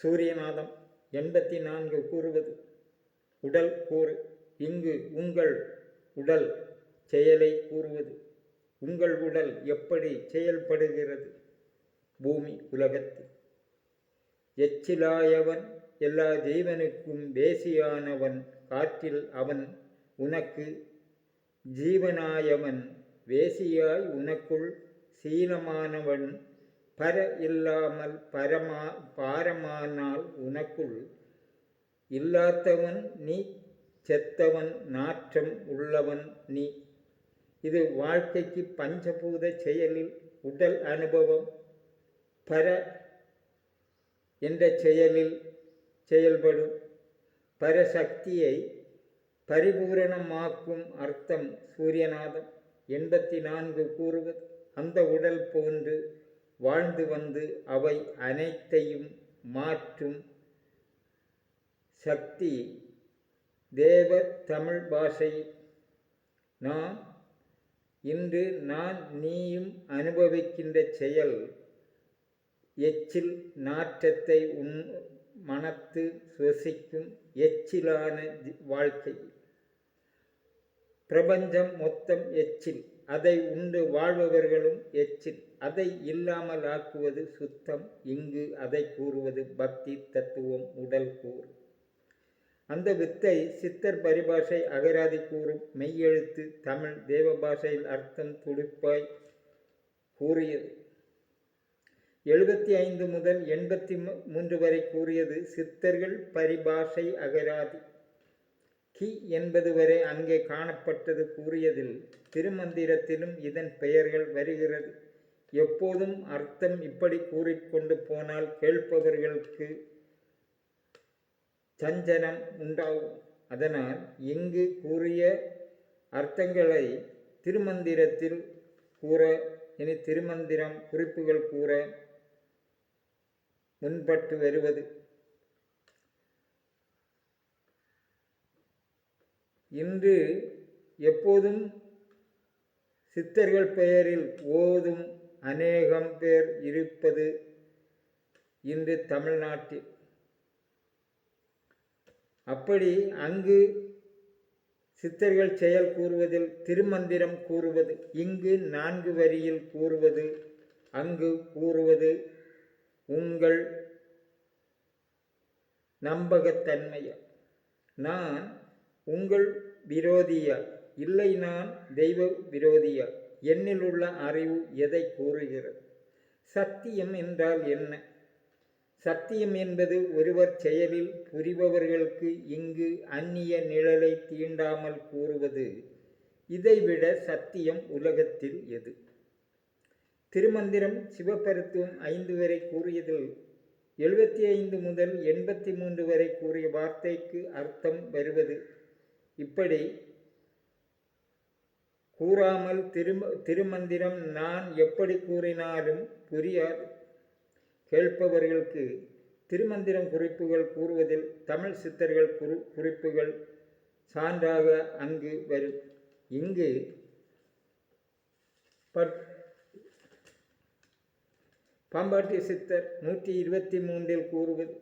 சூரியநாதம் 84 கூறுவது உடல் கூறு. இங்கு உங்கள் உடல் செயலை கூறுவது. உங்கள் உடல் எப்படி செயல்படுகிறது பூமி உலகத்தில்? எச்சிலாயவன் எல்லா ஜீவனுக்கும் வேசியானவன் காற்றில் அவன் உனக்கு ஜீவனாயவன் வேசியாய் உனக்குள் சீனமானவன் பர இல்லாமல் பாரமானால் உனக்குள் இல்லாதவன் நீ செத்தவன் நாற்றம் உள்ளவன் நீ. இது வாழ்க்கைக்கு பஞ்சபூத செயலில் உடல் அனுபவம் பர என்ற செயலில் செயல்படும் பரசக்தியை பரிபூரணமாக்கும் அர்த்தம் சூரியநாதம் 84 கூறுவது. அந்த உடல் போன்று வாழ்ந்து வந்து அவை அனைத்தையும் மாற்றும் சக்தி தேவ தமிழ் பாஷையில். இன்று நான் நீயும் அனுபவிக்கின்ற செயல் எச்சில் நாற்றத்தை மனத்து சுவசிக்கும் எச்சிலான வாழ்க்கை. பிரபஞ்சம் மொத்தம் எச்சில். அதை உண்டு வாழ்பவர்களும் எச்சில். அதை இல்லாமல் ஆக்குவது சுத்தம். இங்கு அதை கூறுவது பக்தி தத்துவம் உடல் கூறு. அந்த வித்தை சித்தர் பரிபாஷை அகராதி கூறும் மெய்யெழுத்து தமிழ் தேவ பாஷையில் அர்த்தம் துடிப்பாய் கூறியது. 75 முதல் 83 வரை கூறியது சித்தர்கள் பரிபாஷை அகராதி. கி என்பது வரை அங்கே காணப்பட்டது கூறியதில் திருமந்திரத்திலும் இதன் பெயர்கள் வருகிறது. எப்போதும் அர்த்தம் இப்படி கூறிக்கொண்டு போனால் கேட்பவர்களுக்கு சஞ்சலம் உண்டாகும். அதனால் இங்கு கூறிய அர்த்தங்களை திருமந்திரத்தில் கூற இனி திருமந்திரம் குறிப்புகள் கூற முன்பட்டு வருவது. இன்று எப்போதும் சித்தர்கள் பெயரில் ஓதும் அநேகம் பேர் இருப்பது இன்று தமிழ்நாட்டில். அப்படி அங்கு சித்தர்கள் செயல் கூறுவதில் திருமந்திரம் கூறுவது, இங்கு 4 வரியில் கூறுவது, அங்கு கூறுவது உங்கள் நம்பகத்தன்மையா? நான் உங்கள் விரோதியா? இல்லை, நான் தெய்வ விரோதியா? என்னில் உள்ள அறிவு எதை கூறுகிறது? சத்தியம் என்றால் என்ன? சத்தியம் என்பது ஒருவர் செயலில் புரிபவர்களுக்கு இங்கு அந்நிய நிழலை தீண்டாமல் கூறுவது. இதைவிட சத்தியம் உலகத்தில் எது? திருமந்திரம் சிவபரத்துவம் 5 வரை கூறியதில் 75 முதல் 83 வரை கூறிய வார்த்தைக்கு அர்த்தம் வருவது இப்படி. கூறாமல் திருமந்திரம் நான் எப்படி கூறினாலும் புரியாது. கேட்பவர்களுக்கு திருமந்திரம் குறிப்புகள் கூறுவதில் தமிழ் சித்தர்கள் குறிப்புகள் சான்றாக அங்கு வரும். இங்கு பாம்பாட்டி சித்தர் 123 கூறுவது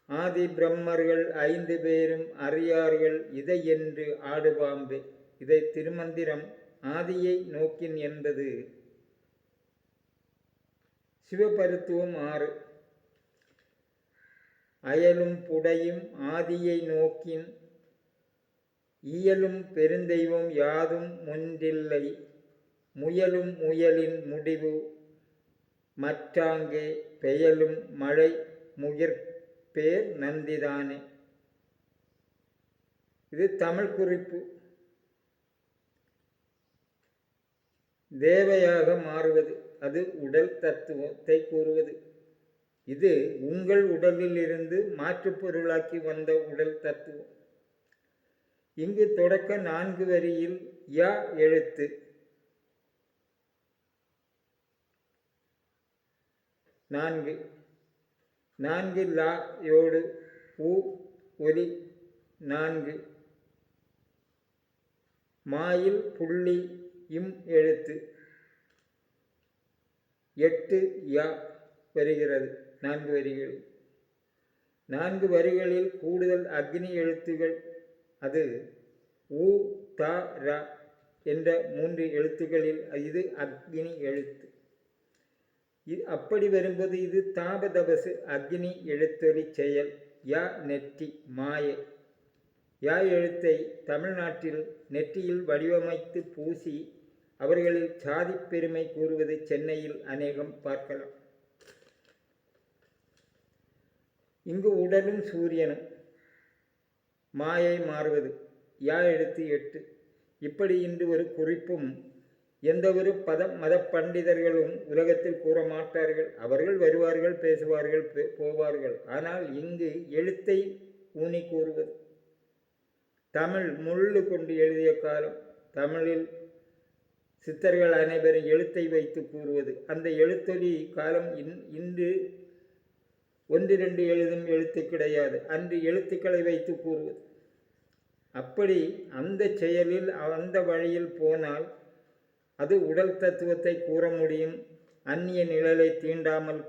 ஆதி பிரம்மர்கள் 5 பேரும் அறியார்கள் இதை என்று ஆடுபாம்பே. இதை திருமந்திரம் ஆதியை நோக்கின் என்பது. சிவபரத்துவம் 6 அயலும் புடையும் ஆதியை நோக்கின் இயலும் பெருந்தெய்வம் யாதும் ஒன்றில்லை முயலும் முயலின் முடிவு மற்றாங்கே பெயலும் மழை முயற்பேர் நந்திதானே. இது தமிழ் குறிப்பு. தேவையாக மாறுவது அது உடல் தத்துவத்தை கூறுவது. இது உங்கள் உடலில் இருந்து மாற்றுப் பொருளாக்கி வந்த உடல் தத்துவம். இங்கு தொடக்க 4 வரியில் யா எழுத்து 4 லா யோடு உ ஒலி 4 மாயில் புள்ளி இம் எழுத்து 8 யா வருகிறது 4 வரிகள். 4 வரிகளில் கூடுதல் அக்னி எழுத்துகள். அது உ த ர என்ற 3 எழுத்துக்களில் இது அக்னி எழுத்து. அப்படி வரும்போது இது தாபதபசு அக்னி எழுத்தொலி செயல். யா நெற்றி மாயை. யா எழுத்தை தமிழ்நாட்டில் நெற்றியில் வடிவமைத்து பூசி அவர்களில் சாதி பெருமை கூறுவது சென்னையில் அநேகம் பார்க்கலாம். இங்கு உடலும் சூரியனும் மாயை மாறுவது. யா எழுத்து 8. இப்படி இன்று ஒரு குறிப்பும் எந்த ஒரு மத பண்டிதர்களும் உலகத்தில் கூற மாட்டார்கள். அவர்கள் வருவார்கள், பேசுவார்கள், போவார்கள். ஆனால் இங்கு எழுத்தை ஊனி கூறுவது. தமிழ் முள்ளு கொண்டு எழுதிய காலம். தமிழில் சித்தர்கள் அனைவரும் எழுத்தை வைத்து கூறுவது. அந்த எழுத்தொலி காலம் இன்று 1-2 எழுதும் எழுத்து கிடையாது. அன்று எழுத்துக்களை வைத்து கூறுவது. அப்படி அந்த செயலில் அந்த வழியில் போனால் அது உடல் தத்துவத்தை கூற முடியும். அந்நிய நிழலை தீண்டாமல்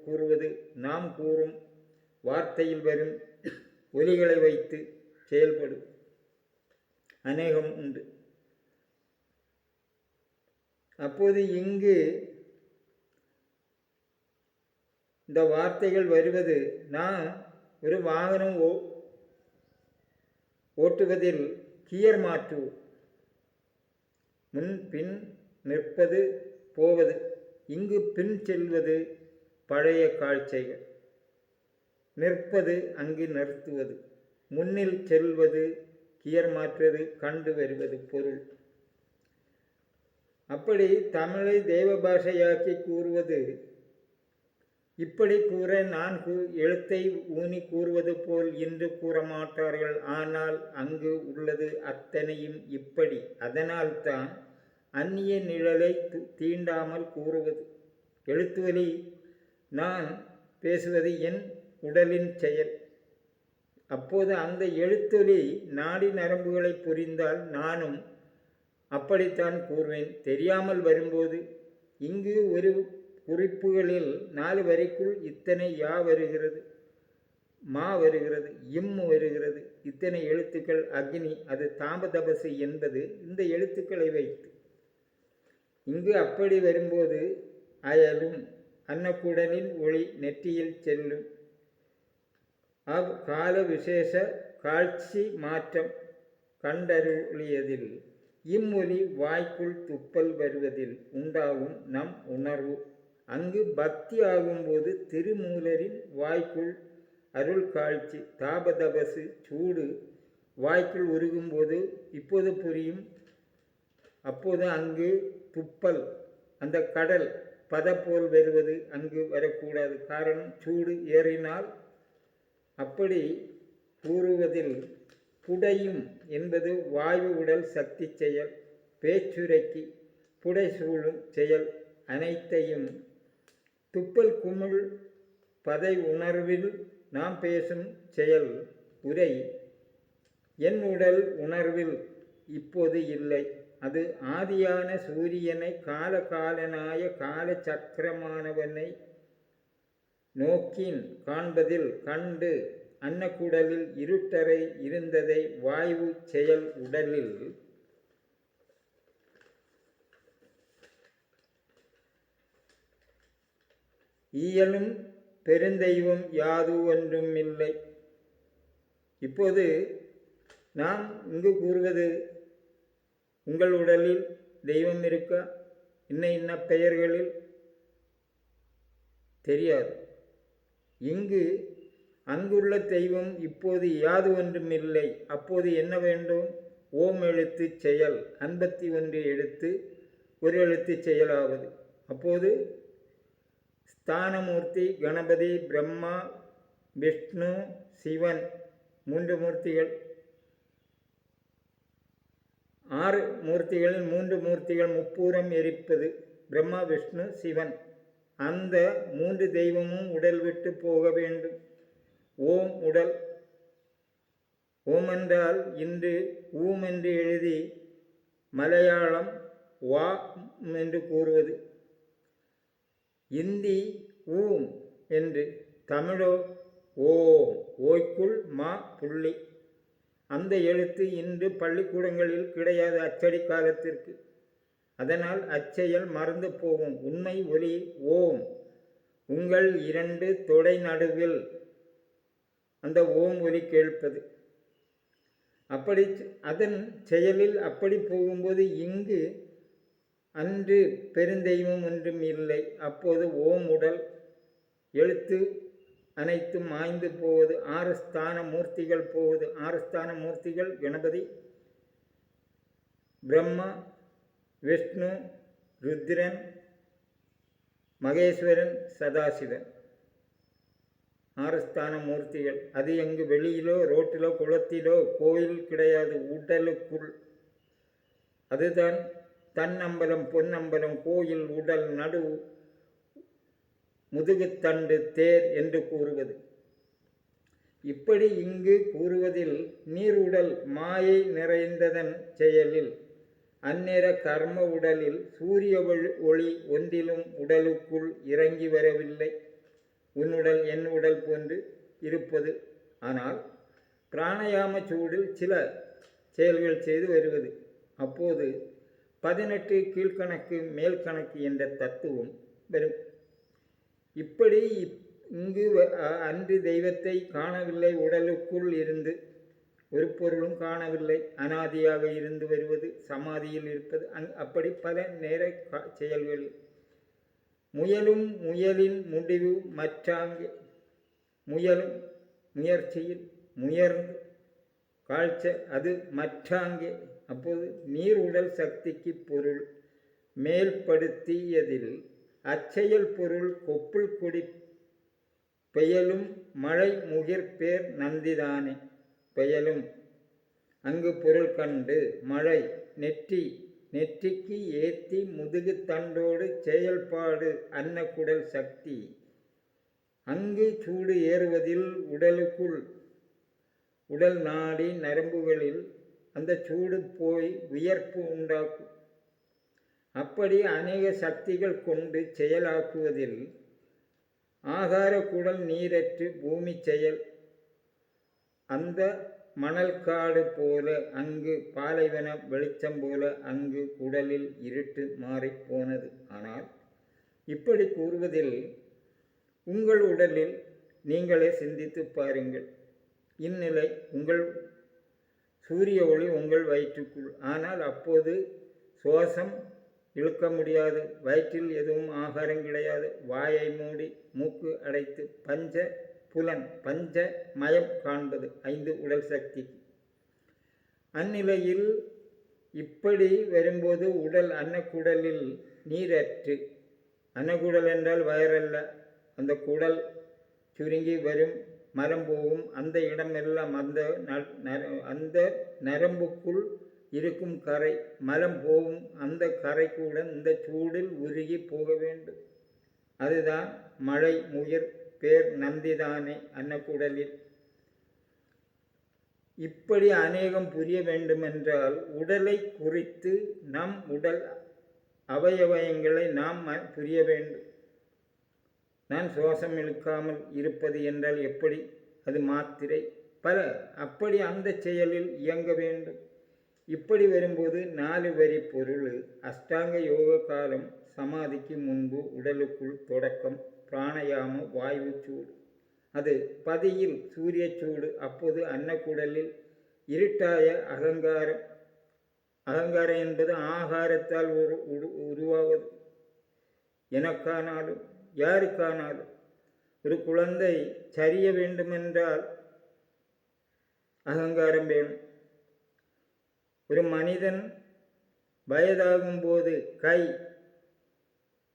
கூறுவது நாம் கூறும் வார்த்தையில் வரும் ஒலிகளை வைத்து செயல்படும் அநேகம் உண்டு. அப்போது இங்கு இந்த வார்த்தைகள் வருவது, நான் ஒரு வாகனம் ஓட்டுவதில் கியர் மாற்று, முன் பின் நிற்பது போவது. இங்கு பின் செல்வது பழைய காட்சிகள், நிற்பது அங்கு நிறுத்துவது, முன்னில் செல்வது கியர் மாற்றுவது, கண்டு வருவது பொருள். அப்படி தமிழை தெய்வ பாஷையாக்கி கூறுவது. இப்படி கூற நான் எழுத்தை ஊனி கூறுவது போல் இன்று கூற மாட்டார்கள். ஆனால் அங்கு உள்ளது அத்தனையும் இப்படி. அதனால்தான் அந்நிய நிழலை தீண்டாமல் கூறுவது. எழுத்துவலி நான் பேசுவது என் உடலின் செயல். அப்போது அந்த எழுத்தொலி நாடி நரம்புகளை புரிந்தால் நானும் அப்படித்தான் கூறுவேன். தெரியாமல் வரும்போது இங்கு ஒரு குறிப்புகளில் 4 வரிக்குள் இத்தனை யா வருகிறது, மா வருகிறது, இம் வருகிறது. இத்தனை எழுத்துக்கள் அக்னி. அது தாபதபசு என்பது இந்த எழுத்துக்களை வைத்து. இங்கு அப்படி வரும்போது அயலும் அன்னக்குடலின் ஒளி நெற்றியில் செல்லும். கால விசேஷ காட்சி மாற்றம் கண்டருளியதில் இம்மொழி வாய்க்குள் துப்பல் வருவதில் உண்டாகும் நம் உணர்வு. அங்கு பக்தி ஆகும்போது திருமூலரின் வாய்க்குள் அருள் காட்சி. தாபதபசு சூடு வாய்க்குள் உருகும்போது இப்போது புரியும். அப்போது அங்கு துப்பல், அந்த கடல் பத போல் வருவது அங்கு வரக்கூடாது. காரணம் சூடு ஏறினால். அப்படி கூறுவதில் புடையும் என்பது வாயு உடல் சக்தி செயல். பேச்சுரைக்கு புடைசூழும் செயல் அனைத்தையும் துப்பல் குமிழ் பதை உணர்வில் நாம் பேசும் செயல் உரை என் உடல் உணர்வில் இப்போது இல்லை. அது ஆதியான சூரியனை காலகாலனாய கால சக்கரமானவனை நோக்கின் காண்பதில் கண்டு அன்னக்குடலில் இருட்டறை இருந்ததை வாயு செயல் உடலில் இயலும் பெருந்தெய்வம் யாது ஒன்றும் இல்லை. இப்போது நாம் இங்கு கூறுவது, உங்கள் உடலில் தெய்வம் இருக்கா, இன்ன பெயர்களில் தெரியாது. இங்கு அங்குள்ள தெய்வம் இப்போது யாது ஒன்றும் இல்லை. அப்போது என்ன வேண்டும்? ஓம் எழுத்து செயல் 51 எழுத்து ஒரு எழுத்து செயலாவது. அப்போது ஸ்தானமூர்த்தி கணபதி, பிரம்மா, விஷ்ணு, சிவன் 3 மூர்த்திகள். 6 மூர்த்திகளில் 3 மூர்த்திகள் முப்பூரம் எரிப்பது பிரம்மா, விஷ்ணு, சிவன். அந்த 3 தெய்வமும் உடல் விட்டு போக வேண்டும். ஓம் உடல். ஓம் என்றால் இன்று ஊம் என்று எழுதி மலையாளம் வா என்று கூறுவது. இந்தி ஊம் என்று, தமிழோ ஓம். ஓய்க்குள் மா புள்ளி. அந்த எழுத்து இன்று பள்ளிக்கூடங்களில் கிடையாது அச்சடி காலத்திற்கு. அதனால் அச்செயல் மறந்து போகும். உண்மை ஒலி ஓம். உங்கள் 2 தொடை நடுவில் அந்த ஓம் ஒலி கேட்பது. அப்படி அதன் செயலில் அப்படி போகும்போது இங்கு அன்று பெருந்தெய்வம் ஒன்றும் இல்லை. அப்போது ஓம் உடல் எழுத்து அனைத்தும் மாய்ந்து போவது. 6 ஸ்தான மூர்த்திகள் போவது. 6 ஸ்தான மூர்த்திகள் கணபதி, பிரம்மா, விஷ்ணு, ருத்ரன், மகேஸ்வரன், சதாசிவன். 6 ஸ்தான மூர்த்திகள். அது எங்கு வெளியிலோ ரோட்டிலோ குளத்திலோ கோயில் கிடையாது, உடலுக்குள். அதுதான் தன்னம்பலம் பொன்னம்பலம் கோயில் உடல் நடு முதுகுத்தண்டு தேர் என்று கூறுவது. இப்படி இங்கு கூறுவதில் நீருடல் மாயை நிறைந்ததன் செயலில் அந்நேர கர்ம உடலில் சூரிய ஒளி ஒன்றிலும் உடலுக்குள் இறங்கி வரவில்லை. உன்னுடல் என் உடல் போன்று இருப்பது. ஆனால் பிராணயாம சூடில் சில செயல்கள் செய்து வருவது. அப்போது 18 கீழ்கணக்கு மேல் கணக்கு என்ற தத்துவம் வரும். இப்படி இங்கு அன்று தெய்வத்தை காணவில்லை. உடலுக்குள் இருந்து ஒரு பொருளும் காணவில்லை. அனாதியாக இருந்து வருவது, சமாதியில் இருப்பது, அப்படி பல நேர செயல்களில் முயலும் முயலின் முடிவு மற்றாங்கே. முயலும் முயற்சியில் முயர்ந்து காழ்ச்ச அது மற்றாங்கே. அப்போது நீர் உடல் சக்திக்கு பொருள் மேல்படுத்தியதில் அச்செயல் பொருள் கொப்புள் கொடி பெயலும் மழை முகிர் பேர் நந்திதானே. பெயலும் அங்கு பொருள் கண்டு மழை நெற்றிக்கு ஏத்தி முதுகு தண்டோடு செயல்பாடு அன்னக்குடல் சக்தி. அங்கு சூடு ஏறுவதில் உடலுக்குள் உடல் நாடி நரம்புகளில் அந்த சூடு போய் வியர்ப்பு உண்டாக்கும். அப்படி அநேக சக்திகள் கொண்டு செயலாக்குவதில் ஆகார குடல் நீரற்று பூமி செயல். அந்த மணல் காடு போல அங்கு பாலைவன வெளிச்சம் போல அங்கு குடலில் இருட்டு மாறி போனது. ஆனால் இப்படி கூறுவதில் உங்கள் உடலில் நீங்களே சிந்தித்து பாருங்கள். இந்நிலை உங்கள் சூரிய ஒளி உங்கள் வயிற்றுக்குள். ஆனால் அப்போது சுவாசம் இழுக்க முடியாது. வயிற்றில் எதுவும் ஆகாரம் கிடையாது. வாயை மூடி மூக்கு அடைத்து பஞ்ச புலன் பஞ்ச மயம் காண்பது 5 உடல் சக்தி. அந்நிலையில் இப்படி வரும்போது உடல் அன்னக்குடலில் நீரற்று. அன்னக்குடல் என்றால் வயரல்ல. அந்த குடல் சுருங்கி வரும், மரம் போகும். அந்த இடமெல்லாம் அந்த நரம்புக்குள் இருக்கும் கரை மலம் போகும். அந்த கரை கூட இந்த சூடில் உருகி போக வேண்டும். அதுதான் மழை முகிர் பேர் நந்திதானே அன்னக்குடலில். இப்படி அநேகம் புரிய வேண்டுமென்றால் உடலை குறித்து நம் உடல் அவயவயங்களை நாம் புரிய வேண்டும். நான் சுவாசம் இழுக்காமல் இருப்பது என்றால் எப்படி? அது மாத்திரை பல. அப்படி அந்த செயலில் இயங்க வேண்டும். இப்படி வரும்போது 4 வரி பொருள் அஷ்டாங்க யோக காலம். சமாதிக்கு முன்பு உடலுக்குள் தொடக்கம் பிராணயாம வாயு சூடு. அது பதியில் சூரிய சூடு. அப்போது அன்னக்குடலில் இருட்டாய அகங்காரம். அகங்காரம் என்பது ஆகாரத்தால் உருவாவது. எனக்கானாலும் யாருக்கானாலும் ஒரு குழந்தை சரிய வேண்டுமென்றால் அகங்காரம் வேணும். ஒரு மனிதன் வயதாகும் போது கை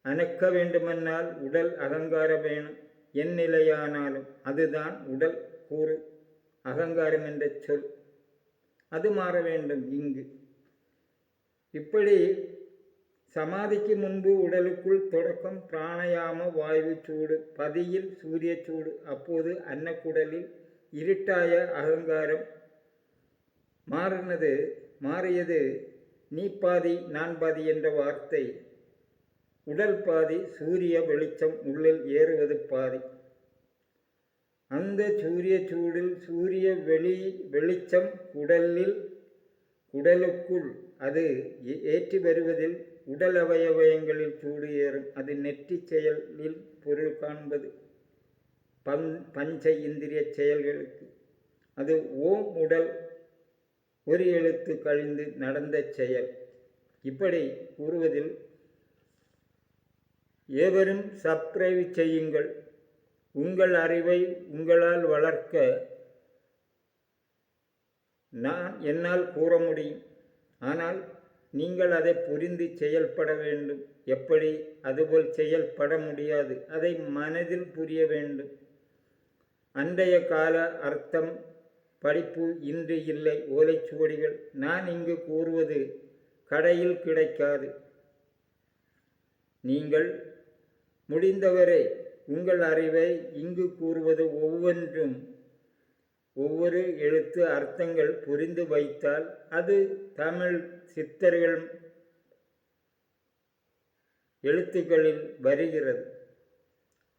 அணக்க வேண்டுமென்றால் உடல் அகங்காரம் வேணும். என் நிலையானாலும் அதுதான் உடல் கூறு. அகங்காரம் என்ற சொல் அது மாற வேண்டும் இங்கு. இப்படி சமாதிக்கு முன்பு உடலுக்குள் தொடக்கம் பிராணயாம வாயு சூடு. பதியில் சூரிய சூடு. அப்போது அன்னக்குடலில் இருட்டாய அகங்காரம் மாறியது. நீ பாதி நான் பாதி என்ற வார்த்தை. உடல் பாதி, சூரிய வெளிச்சம் உள்ளில் ஏறுவது பாதி. அந்த சூரிய சூடில் சூரிய வெளிச்சம் குடலுக்குள் அது ஏற்றி வருவதில் உடல் அவயவயங்களில் சூடு ஏறும். அது நெற்றி செயலில் பொருள் காண்பது பஞ்ச இந்திரிய செயல்களுக்கு. அது ஓம் உடல் ஒரு எழுத்து கழிந்து நடந்த செயல். இப்படி கூறுவதில் ஏவரும் சப்ஸ்கிரைப் செய்யுங்கள். உங்கள் அறிவை உங்களால் வளர்க்க என்னால் கூற முடியும். ஆனால் நீங்கள் அதை புரிந்து செயல்பட வேண்டும். எப்படி? அதுபோல் செயல்பட முடியாது. அதை மனதில் புரிய வேண்டும். அன்றைய கால அர்த்தம் படிப்பு இன்று இல்லை. ஓலைச்சுவடிகள். நான் இங்கு கூறுவது கடையில் கிடைக்காது. நீங்கள் முடிந்தவரை உங்கள் அறிவை இங்கு கூறுவது ஒவ்வொன்றும் ஒவ்வொரு எழுத்து அர்த்தங்கள் புரிந்து வைத்தால் அது தமிழ் சித்தர்கள் எழுத்துக்களில் வருகிறது.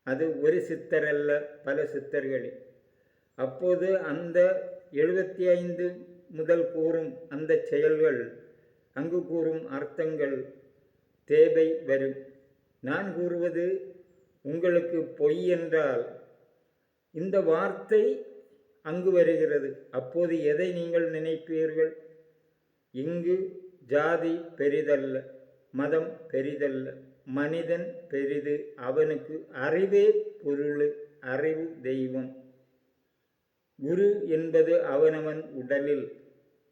அது ஒரு சித்தர் அல்ல, பல சித்தர்களில். அப்போது அந்த 75 முதல் கூறும் அந்த செயல்கள், அங்கு கூறும் அர்த்தங்கள் தேவை வரும். நான் கூறுவது உங்களுக்கு பொய் என்றால் இந்த வார்த்தை அங்கு வருகிறது. அப்போது எதை நீங்கள் நினைப்பீர்கள்? இங்கு ஜாதி பெரிதல்ல, மதம் பெரிதல்ல, மனிதன் பெரிது. அவனுக்கு அறிவே பொருள், அறிவு தெய்வம். குரு என்பது அவனவன் உடலில்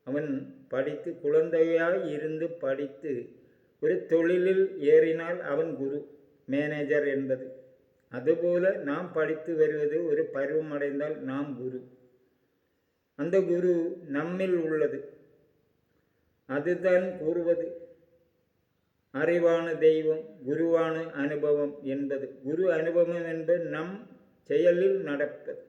அவன் படித்து குழந்தையாய் இருந்து படித்து ஒரு தொழிலில் ஏறினால் அவன் குரு, மேனேஜர் என்பது. அதுபோல நாம் படித்து வருவது ஒரு பருவமடைந்தால் நாம் குரு. அந்த குரு நம்மில் உள்ளது. அதுதான் கூறுவது அறிவான தெய்வம், குருவான அனுபவம் என்பது. குரு அனுபவம் என்பது நம் செயலில் நடப்பது.